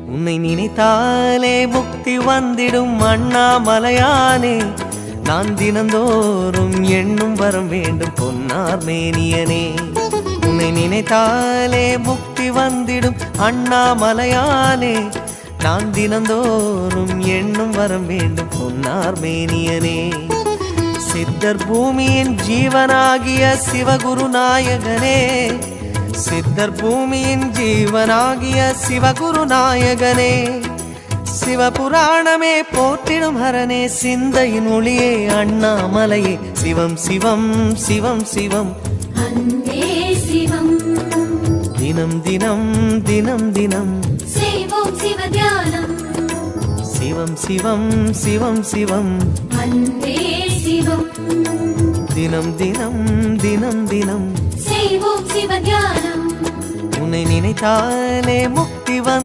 உன்னை நினைத்தாலே முக்தி வந்திடும் அண்ணாமலையானே. நான் தினந்தோறும் எண்ணும் வரம் வேண்டும் பொன்னார் மேனியனே. உன்னை நினைத்தாலே முக்தி வந்திடும் அண்ணாமலையானே. நான் தினந்தோறும் எண்ணும் வரம் வேண்டும் பொன்னார் மேனியனே. சித்தர் பூமியின் ஜீவனாகிய சிவகுரு நாயகனே. சித்தர் பூமியின் ஜீவனாகிய சிவகுரு நாயகனே. சிவபுராணமே போற்றிடும் ஹரனே. சிந்தையின் ஒளியே அண்ணாமலையே. சிவம் சிவம் சிவம் சிவம் அன்பே சிவம். தினம் தினம் தினம் தினம் செய்வோம் சிவ தியானம். சிவம் சிவம் சிவம் சிவம் அன்பே சிவம். தினம் தினம் தினம் தினம் செய்வோம் சிவ தியானம். உன்னை நினைத்தாலே முக்தி